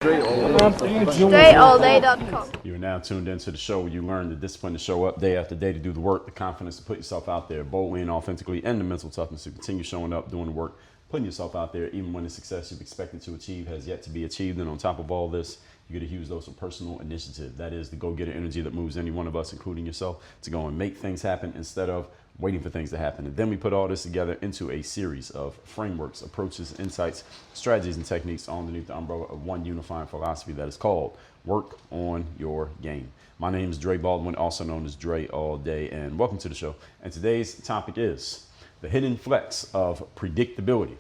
StrayAllDay.com. You are now tuned into the show where you learn the discipline to show up day after day, to do the work, the confidence to put yourself out there boldly and authentically, and the mental toughness to continue showing up, doing the work, putting yourself out there even when the success you've expected to achieve has yet to be achieved. And on top of all this, you get a huge dose of personal initiative. That is the go-getter energy that moves any one of us, including yourself, to go and make things happen instead of waiting for things to happen. And then we put all this together into a series of frameworks, approaches, insights, strategies, and techniques underneath the umbrella of one unifying philosophy that is called Work on Your Game. My name is Dre Baldwin, also known as Dre All Day, and welcome to the show. And today's topic is the hidden flex of predictability.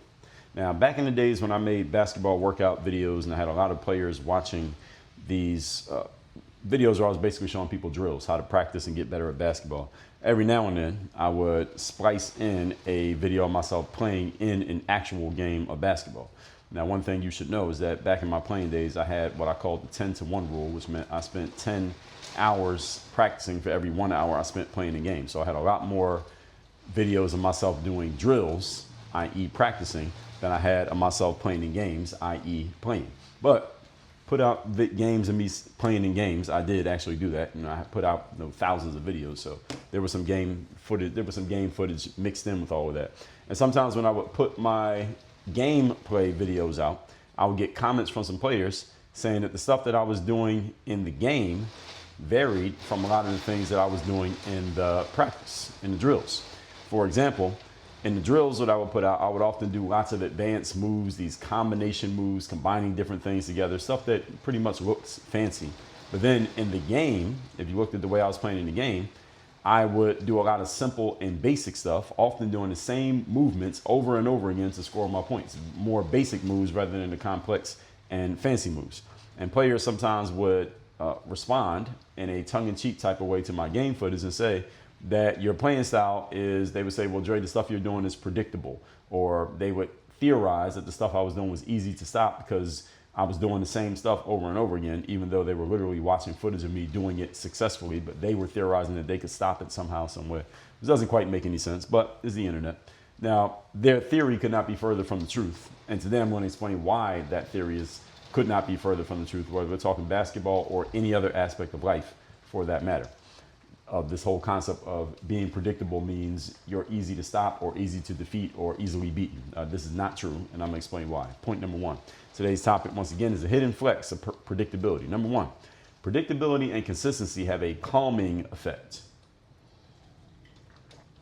Now, back in the days when I made basketball workout videos and I had a lot of players watching these videos where I was basically showing people drills, how to practice and get better at basketball, every now and then I would splice in a video of myself playing in an actual game of basketball. Now, one thing you should know is that back in my playing days, I had what I called the 10-to-1 rule, which meant I spent 10 hours practicing for every 1 hour I spent playing the game. So I had a lot more videos of myself doing drills, i.e. practicing, than I had of myself playing in games, i.e. playing. But put out games of me playing in games, I did actually do that. I put out thousands of videos, so there was some game footage mixed in with all of that. And sometimes when I would put my gameplay videos out, I would get comments from some players saying that the stuff that I was doing in the game varied from a lot of the things that I was doing in the practice, in the drills. For example, in the drills that I would put out, I would often do lots of advanced moves, these combination moves, combining different things together, stuff that pretty much looks fancy. But then in the game, if you looked at the way I was playing in the game, I would do a lot of simple and basic stuff, often doing the same movements over and over again to score my points. More basic moves rather than the complex and fancy moves. And players sometimes would respond in a tongue-in-cheek type of way to my game footage and say that your playing style is, they would say, well, Dre, the stuff you're doing is predictable. Or they would theorize that the stuff I was doing was easy to stop because I was doing the same stuff over and over again, even though they were literally watching footage of me doing it successfully, but they were theorizing that they could stop it somehow, somewhere. Which doesn't quite make any sense, but it's the internet. Now, their theory could not be further from the truth. And today I'm going to explain why that theory could not be further from the truth, whether we're talking basketball or any other aspect of life for that matter. Of this whole concept of being predictable means you're easy to stop or easy to defeat or easily beaten. This is not true, and I'm going to explain why. Point number one. Today's topic, once again, is the hidden flex of predictability. Number one, predictability and consistency have a calming effect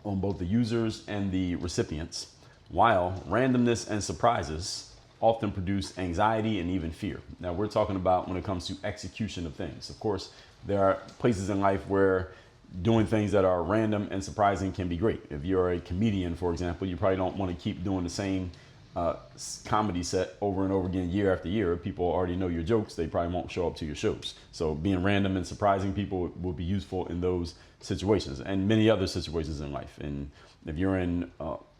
on both the users and the recipients, while randomness and surprises often produce anxiety and even fear. Now, we're talking about when it comes to execution of things. Of course, there are places in life where doing things that are random and surprising can be great. If you're a comedian, for example, you probably don't want to keep doing the same comedy set over and over again year after year. If people already know your jokes, they probably won't show up to your shows. So being random and surprising people will be useful in those situations and many other situations in life. And if you're in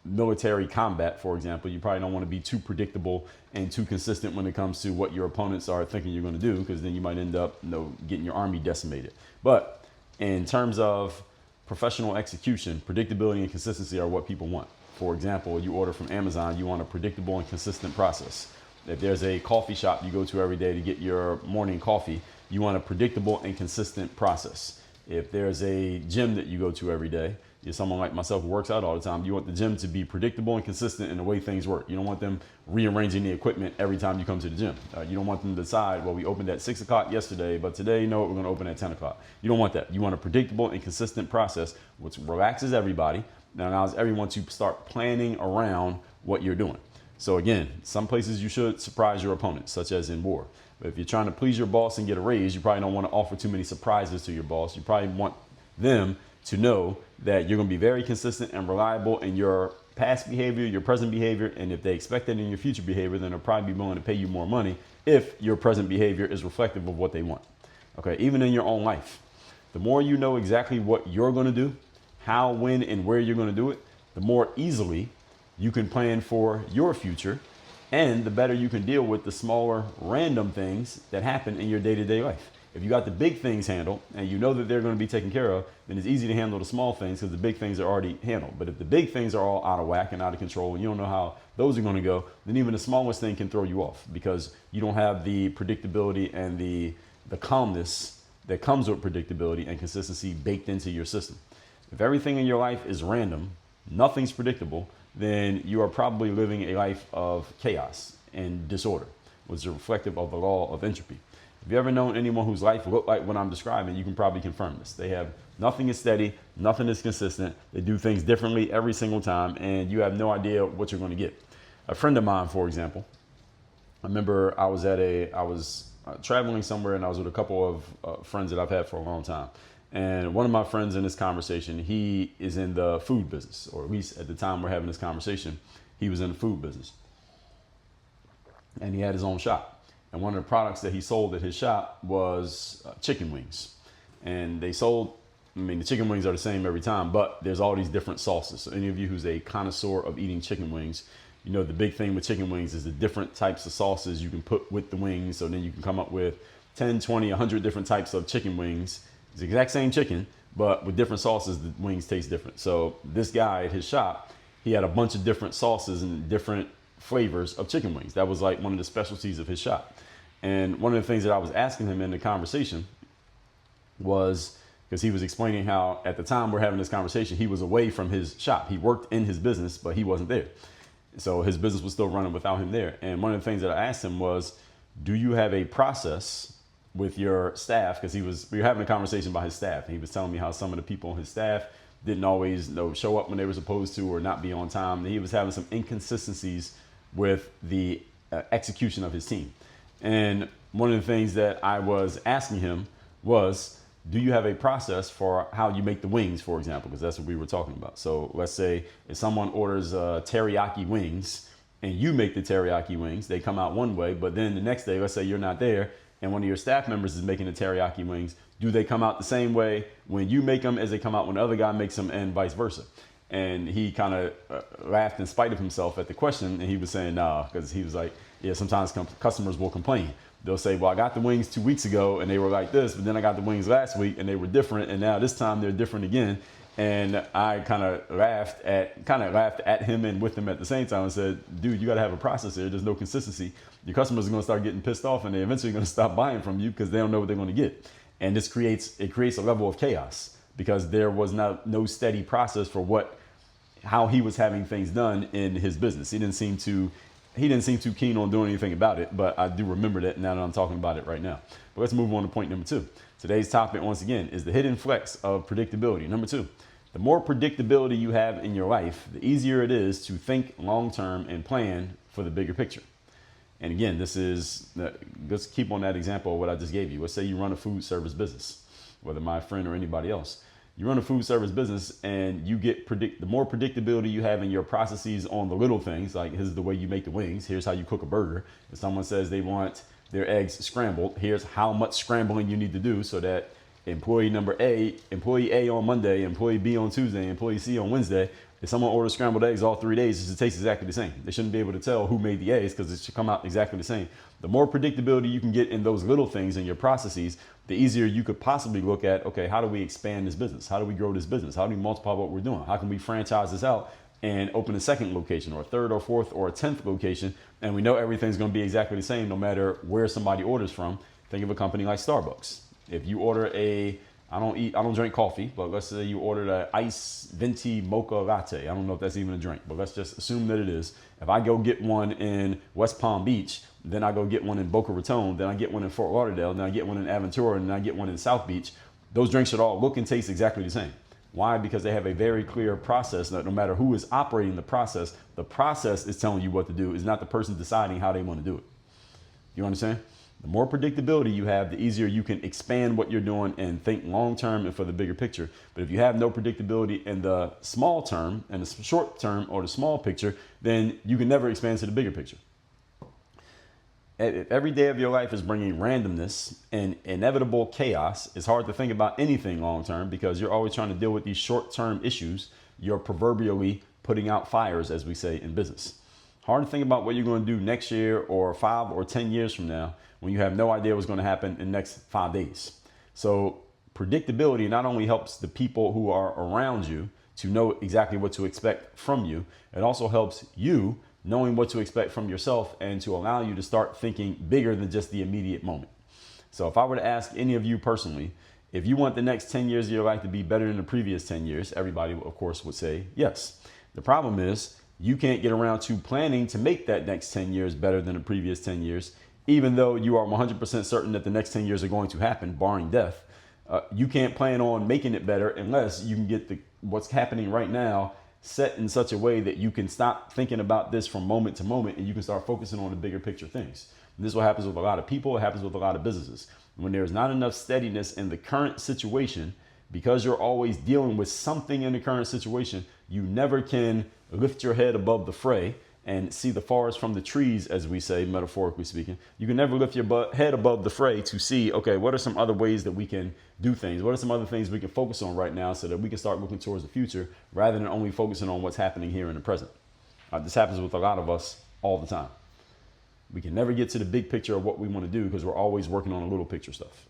military combat, for example, you probably don't want to be too predictable and too consistent when it comes to what your opponents are thinking you're going to do, because then you might end up getting your army decimated. But in terms of professional execution, predictability and consistency are what people want. For example, you order from Amazon, you want a predictable and consistent process. If there's a coffee shop you go to every day to get your morning coffee, you want a predictable and consistent process. If there's a gym that you go to every day, you're someone like myself who works out all the time, you want the gym to be predictable and consistent in the way things work. You don't want them rearranging the equipment every time you come to the gym. You don't want them to decide, well, we opened at 6 o'clock yesterday, but today, no, we're going to open at 10 o'clock. You don't want that. You want a predictable and consistent process, which relaxes everybody and allows everyone to start planning around what you're doing. So again, some places you should surprise your opponents, such as in war. But if you're trying to please your boss and get a raise, you probably don't want to offer too many surprises to your boss. You probably want them to know that you're going to be very consistent and reliable in your past behavior, your present behavior, and if they expect that in your future behavior, then they'll probably be willing to pay you more money if your present behavior is reflective of what they want. Okay, even in your own life, the more you know exactly what you're going to do, how, when, and where you're going to do it, the more easily you can plan for your future, and the better you can deal with the smaller random things that happen in your day-to-day life. If you got the big things handled and you know that they're going to be taken care of, then it's easy to handle the small things because the big things are already handled. But if the big things are all out of whack and out of control and you don't know how those are going to go, then even the smallest thing can throw you off because you don't have the predictability and the calmness that comes with predictability and consistency baked into your system. If everything in your life is random, nothing's predictable, then you are probably living a life of chaos and disorder, which is reflective of the law of entropy. If you ever known anyone whose life looked like what I'm describing, you can probably confirm this. They have nothing is steady, nothing is consistent. They do things differently every single time, and you have no idea what you're going to get. A friend of mine, for example, I remember I was traveling somewhere, and I was with a couple of friends that I've had for a long time. And one of my friends in this conversation, he is in the food business, or at least at the time we're having this conversation, he was in the food business. And he had his own shop. And one of the products that he sold at his shop was chicken wings. And they sold, the chicken wings are the same every time, but there's all these different sauces. So any of you who's a connoisseur of eating chicken wings, you know the big thing with chicken wings is the different types of sauces you can put with the wings. So then you can come up with 10, 20, 100 different types of chicken wings. It's the exact same chicken, but with different sauces, the wings taste different. So this guy at his shop, he had a bunch of different sauces and different flavors of chicken wings. That was like one of the specialties of his shop. And one of the things that I was asking him in the conversation was, because he was explaining how at the time we're having this conversation, he was away from his shop. He worked in his business, but he wasn't there. So his business was still running without him there. And one of the things that I asked him was, do you have a process with your staff? Because we were having a conversation about his staff. And he was telling me how some of the people on his staff didn't always show up when they were supposed to or not be on time. And he was having some inconsistencies with the execution of his team. And one of the things that I was asking him was, do you have a process for how you make the wings, for example? Because that's what we were talking about. So let's say if someone orders teriyaki wings and you make the teriyaki wings, they come out one way, but then the next day, let's say you're not there and one of your staff members is making the teriyaki wings, do they come out the same way when you make them as they come out when the other guy makes them, and vice versa? And he kind of laughed in spite of himself at the question. And he was saying, nah, because he was like, yeah, sometimes customers will complain. They'll say, well, I got the wings 2 weeks ago and they were like this, but then I got the wings last week and they were different. And now this time they're different again. And I kind of laughed at him and with him at the same time and said, dude, you got to have a process here. There's no consistency. Your customers are going to start getting pissed off and they're eventually going to stop buying from you because they don't know what they're going to get. And this creates a level of chaos because there was no steady process for how he was having things done in his business. He didn't seem too keen on doing anything about it, but I do remember that now that I'm talking about it right now. But let's move on to point number 2. Today's topic, once again, is the hidden flex of predictability. Number 2, the more predictability you have in your life, the easier it is to think long-term and plan for the bigger picture. And again, let's keep on that example of what I just gave you. Let's say you run a food service business, whether my friend or anybody else. You run a food service business and you get the more predictability you have in your processes on the little things, like here's the way you make the wings, here's how you cook a burger. If someone says they want their eggs scrambled, here's how much scrambling you need to do so that employee A on Monday, employee B on Tuesday, employee C on Wednesday, if someone orders scrambled eggs all 3 days, it should taste exactly the same. They shouldn't be able to tell who made the eggs because it should come out exactly the same. The more predictability you can get in those little things in your processes, the easier you could possibly look at, okay, how do we expand this business? How do we grow this business? How do we multiply what we're doing? How can we franchise this out and open a second location or a third or fourth or a 10th location? And we know everything's going to be exactly the same no matter where somebody orders from. Think of a company like Starbucks. If you order I don't drink coffee, but let's say you ordered an iced venti mocha latte. I don't know if that's even a drink, but let's just assume that it is. If I go get one in West Palm Beach, then I go get one in Boca Raton, then I get one in Fort Lauderdale, then I get one in Aventura, and then I get one in South Beach. Those drinks should all look and taste exactly the same. Why? Because they have a very clear process that no matter who is operating the process is telling you what to do. It's not the person deciding how they want to do it. You understand? The more predictability you have, the easier you can expand what you're doing and think long term and for the bigger picture. But if you have no predictability in the small term and the short term or the small picture, then you can never expand to the bigger picture. If every day of your life is bringing randomness and inevitable chaos, it's hard to think about anything long term because you're always trying to deal with these short term issues. You're proverbially putting out fires, as we say in business. Hard to think about what you're going to do next year or 5 or 10 years from now when you have no idea what's going to happen in the next 5 days. So predictability not only helps the people who are around you to know exactly what to expect from you, it also helps you knowing what to expect from yourself and to allow you to start thinking bigger than just the immediate moment. So if I were to ask any of you personally, if you want the next 10 years of your life to be better than the previous 10 years, everybody, of course, would say yes. The problem is you can't get around to planning to make that next 10 years better than the previous 10 years, even though you are 100% certain that the next 10 years are going to happen, barring death. You can't plan on making it better unless you can get what's happening right now set in such a way that you can stop thinking about this from moment to moment and you can start focusing on the bigger picture things. And this is what happens with a lot of people. It happens with a lot of businesses. When there's not enough steadiness in the current situation, because you're always dealing with something in the current situation, you never can lift your head above the fray and see the forest from the trees, as we say, metaphorically speaking. You can never lift your head above the fray to see, okay, what are some other ways that we can do things? What are some other things we can focus on right now so that we can start looking towards the future rather than only focusing on what's happening here in the present? This happens with a lot of us all the time. We can never get to the big picture of what we want to do because we're always working on a little picture stuff.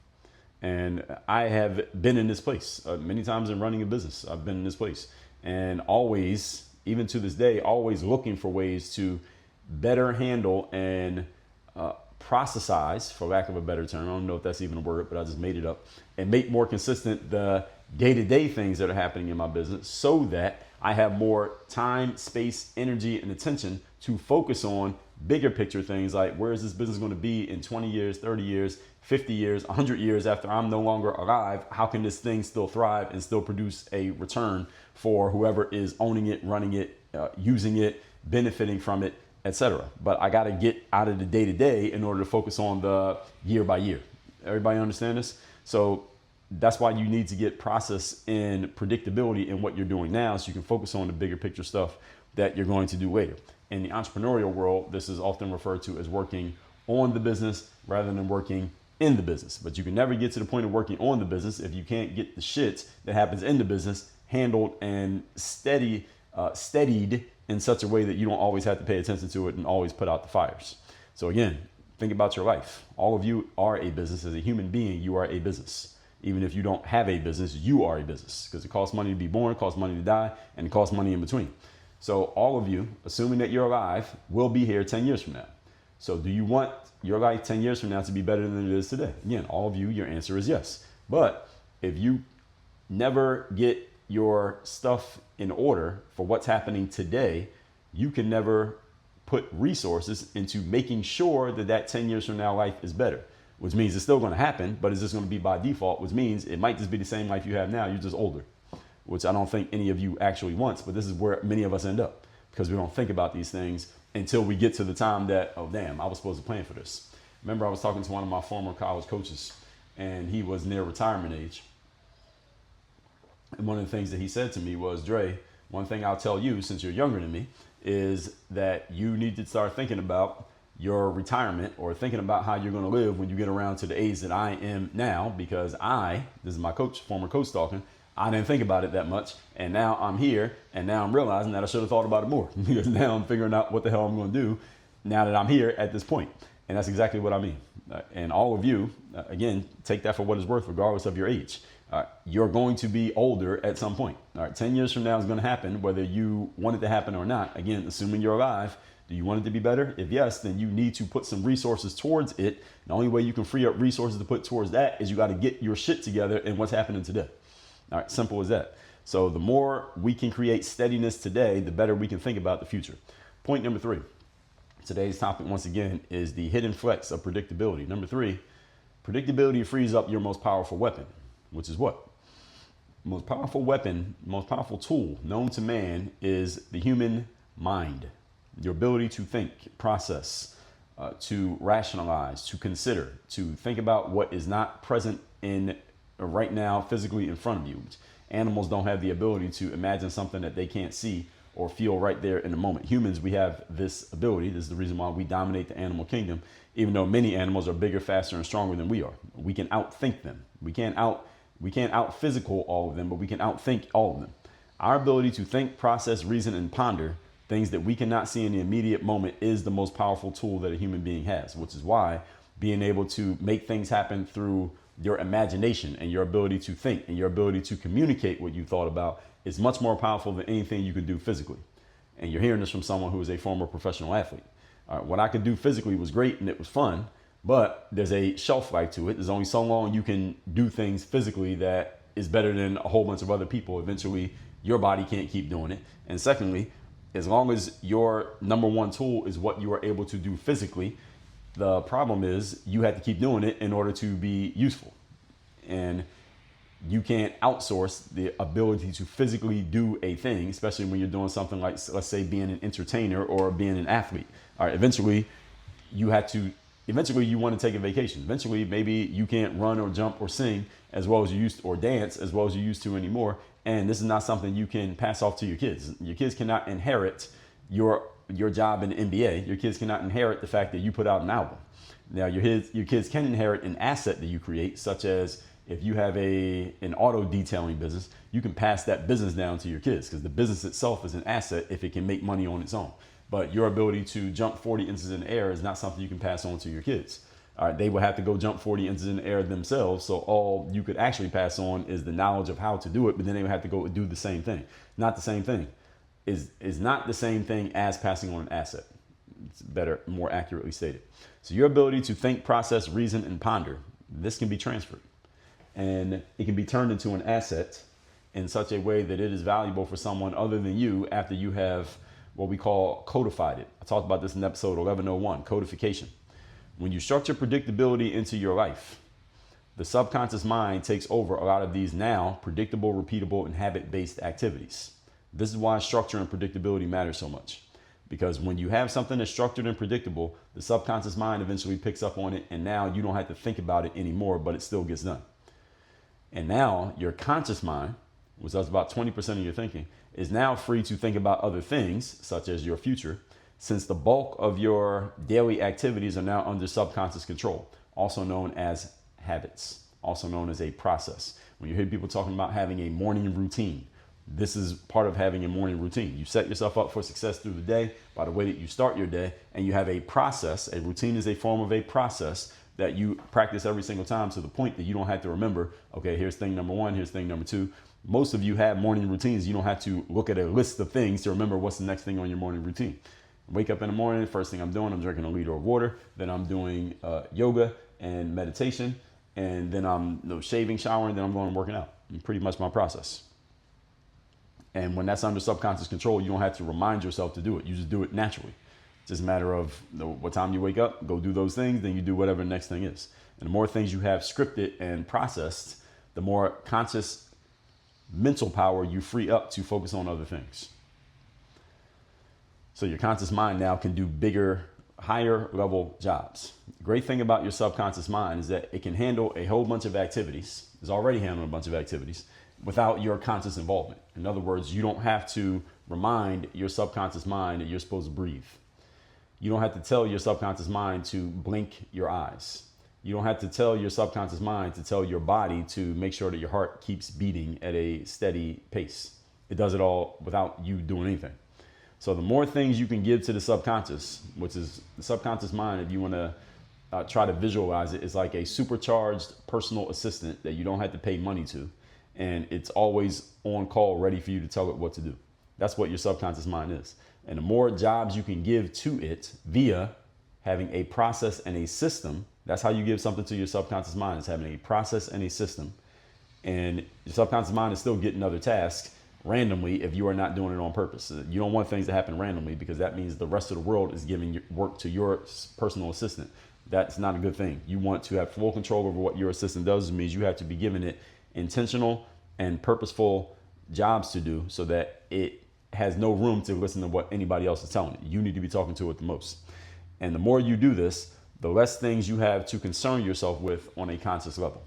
And I have been in this place many times in running a business. I've been in this place and always, even to this day, always looking for ways to better handle and processize, for lack of a better term. I don't know if that's even a word, but I just made it up, and make more consistent the day-to-day things that are happening in my business so that I have more time, space, energy, and attention to focus on bigger picture things like where is this business going to be in 20 years, 30 years, 50 years, 100 years after I'm no longer alive? How can this thing still thrive and still produce a return for whoever is owning it, running it, using it, benefiting from it, etc. But I got to get out of the day to day in order to focus on the year by year. Everybody understand this? So that's why you need to get process and predictability in what you're doing now so you can focus on the bigger picture stuff that you're going to do later. In the entrepreneurial world, this is often referred to as working on the business rather than working in the business. But you can never get to the point of working on the business if you can't get the shit that happens in the business handled and steadied in such a way that you don't always have to pay attention to it and always put out the fires. So again, think about your life. All of you are a business. As a human being, you are a business. Even if you don't have a business, you are a business because it costs money to be born, it costs money to die, and it costs money in between. So all of you, assuming that you're alive, will be here 10 years from now. So do you want your life 10 years from now to be better than it is today? Again, all of you, your answer is yes. But if you never get your stuff in order for what's happening today, you can never put resources into making sure that that 10 years from now life is better, which means it's still going to happen, but it's just going to be by default, which means it might just be the same life you have now. You're just older, which I don't think any of you actually wants, but this is where many of us end up because we don't think about these things until we get to the time that, oh, damn, I was supposed to plan for this. Remember, I was talking to one of my former college coaches and he was near retirement age. And one of the things that he said to me was, Dre, one thing I'll tell you since you're younger than me is that you need to start thinking about your retirement or thinking about how you're going to live when you get around to the age that I am now, because this is my coach, former coach talking, I didn't think about it that much. And now I'm here and now I'm realizing that I should have thought about it more because now I'm figuring out what the hell I'm going to do now that I'm here at this point. And that's exactly what I mean. And all of you, again, take that for what it's worth, regardless of your age. You're going to be older at some point. All right, 10 years from now is going to happen, whether you want it to happen or not. Again, assuming you're alive, do you want it to be better? If yes, then you need to put some resources towards it. The only way you can free up resources to put towards that is you got to get your shit together and what's happening today. All right, simple as that. So the more we can create steadiness today, the better we can think about the future. Point number 3. Today's topic, once again, is the hidden flex of predictability. Number 3, predictability frees up your most powerful weapon, which is what? Most powerful weapon, most powerful tool known to man is the human mind. Your ability to think, process, to rationalize, to consider, to think about what is not present in right now physically in front of you. Animals don't have the ability to imagine something that they can't see or feel right there in the moment. Humans, we have this ability. This is the reason why we dominate the animal kingdom, even though many animals are bigger, faster, and stronger than we are. We can outthink them. We can't out physical all of them, but we can outthink all of them. Our ability to think, process, reason, and ponder Things that we cannot see in the immediate moment is the most powerful tool that a human being has, which is why being able to make things happen through your imagination and your ability to think and your ability to communicate what you thought about is much more powerful than anything you can do physically. And you're hearing this from someone who is a former professional athlete. What I could do physically was great and it was fun, but there's a shelf life to it. There's only so long you can do things physically that is better than a whole bunch of other people. Eventually, your body can't keep doing it. And secondly, as long as your number one tool is what you are able to do physically, the problem is you have to keep doing it in order to be useful. And you can't outsource the ability to physically do a thing, especially when you're doing something like, let's say, being an entertainer or being an athlete. All right, eventually you want to take a vacation. Eventually, maybe you can't run or jump or sing as well as you used to, or dance as well as you used to anymore. And this is not something you can pass off to your kids. Your kids cannot inherit your job in the NBA. Your kids cannot inherit the fact that you put out an album. Now, your kids can inherit an asset that you create, such as if you have an auto detailing business, you can pass that business down to your kids because the business itself is an asset if it can make money on its own. But your ability to jump 40 inches in the air is not something you can pass on to your kids. All right, they will have to go jump 40 inches in the air themselves. So all you could actually pass on is the knowledge of how to do it, but then they would have to go do the same thing. Not the same thing. Is not the same thing as passing on an asset. It's better, more accurately stated. So your ability to think, process, reason, and ponder, this can be transferred. And it can be turned into an asset in such a way that it is valuable for someone other than you after you have what we call codified it. I talked about this in episode 1101, codification. When you structure predictability into your life, the subconscious mind takes over a lot of these now predictable, repeatable, and habit-based activities. This is why structure and predictability matter so much. Because when you have something that's structured and predictable, the subconscious mind eventually picks up on it, and now you don't have to think about it anymore, but it still gets done. And now your conscious mind, which does about 20% of your thinking, is now free to think about other things, such as your future, since the bulk of your daily activities are now under subconscious control, also known as habits, also known as a process. When you hear people talking about having a morning routine, this is part of having a morning routine. You set yourself up for success through the day by the way that you start your day, and you have a process. A routine is a form of a process that you practice every single time to the point that you don't have to remember, okay, here's thing number one, here's thing number two. Most of you have morning routines. You don't have to look at a list of things to remember what's the next thing on your morning routine. Wake up in the morning, first thing I'm doing, I'm drinking a liter of water. Then I'm doing yoga and meditation. And then I'm shaving, showering, then I'm going and working out. And pretty much my process. And when that's under subconscious control, you don't have to remind yourself to do it. You just do it naturally. It's just a matter of what time you wake up, go do those things, then you do whatever the next thing is. And the more things you have scripted and processed, the more conscious mental power you free up to focus on other things. So your conscious mind now can do bigger, higher level jobs. The great thing about your subconscious mind is that it can handle a whole bunch of activities. It's already handling a bunch of activities without your conscious involvement. In other words, you don't have to remind your subconscious mind that you're supposed to breathe. You don't have to tell your subconscious mind to blink your eyes. You don't have to tell your subconscious mind to tell your body to make sure that your heart keeps beating at a steady pace. It does it all without you doing anything. So the more things you can give to the subconscious, which is the subconscious mind, if you want to try to visualize it, is like a supercharged personal assistant that you don't have to pay money to. And it's always on call, ready for you to tell it what to do. That's what your subconscious mind is. And the more jobs you can give to it via having a process and a system, that's how you give something to your subconscious mind, is having a process and a system. And your subconscious mind is still getting other tasks randomly if you are not doing it on purpose. You don't want things to happen randomly because that means the rest of the world is giving work to your personal assistant. That's not a good thing. You want to have full control over what your assistant does. It means you have to be giving it intentional and purposeful jobs to do so that it has no room to listen to what anybody else is telling it. You need to be talking to it the most. And the more you do this, the less things you have to concern yourself with on a conscious level.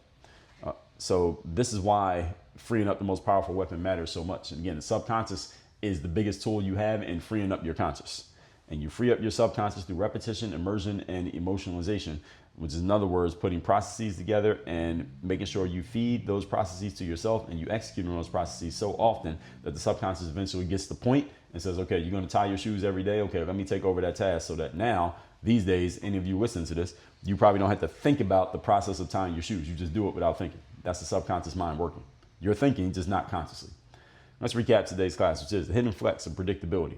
So this is why freeing up the most powerful weapon matters so much. And again, the subconscious is the biggest tool you have in freeing up your conscious. And you free up your subconscious through repetition, immersion, and emotionalization, which is in other words, putting processes together and making sure you feed those processes to yourself and you execute on those processes so often that the subconscious eventually gets the point and says, okay, you're going to tie your shoes every day. Okay, let me take over that task so that now, these days, any of you listening to this, you probably don't have to think about the process of tying your shoes. You just do it without thinking. That's the subconscious mind working. You're thinking, just not consciously. Let's recap today's class, which is the hidden flex of predictability.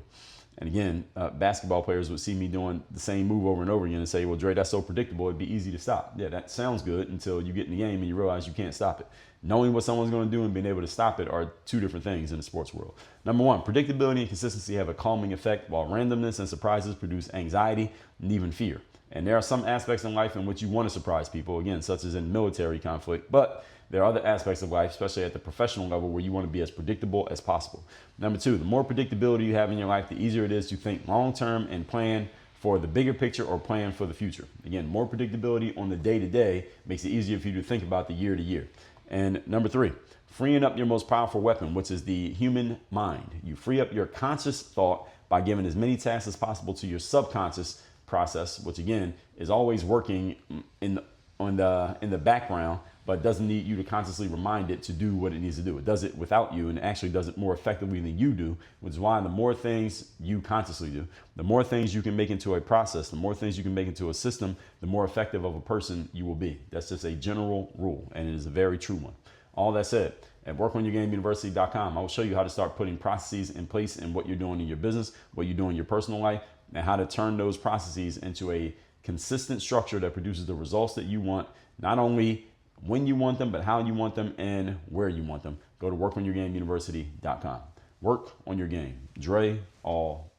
And again, basketball players would see me doing the same move over and over again and say, well, Dre, that's so predictable, it'd be easy to stop. Yeah, that sounds good until you get in the game and you realize you can't stop it. Knowing what someone's going to do and being able to stop it are two different things in the sports world. Number one, predictability and consistency have a calming effect, while randomness and surprises produce anxiety and even fear. And there are some aspects in life in which you want to surprise people, again, such as in military conflict, but there are other aspects of life, especially at the professional level, where you want to be as predictable as possible. Number two, the more predictability you have in your life, the easier it is to think long-term and plan for the bigger picture or plan for the future. Again, more predictability on the day-to-day makes it easier for you to think about the year-to-year. And number three, freeing up your most powerful weapon, which is the human mind. You free up your conscious thought by giving as many tasks as possible to your subconscious process, which again is always working in the background, but doesn't need you to consciously remind it to do what it needs to do. It does it without you, and actually does it more effectively than you do, which is why the more things you consciously do, the more things you can make into a process, the more things you can make into a system, the more effective of a person you will be. That's just a general rule, and it is a very true one. All that said, at workonyourgameuniversity.com, I will show you how to start putting processes in place in what you're doing in your business, what you're doing in your personal life, and how to turn those processes into a consistent structure that produces the results that you want, not only when you want them, but how you want them and where you want them. Go to workonyourgameuniversity.com. Work on your game. Dre all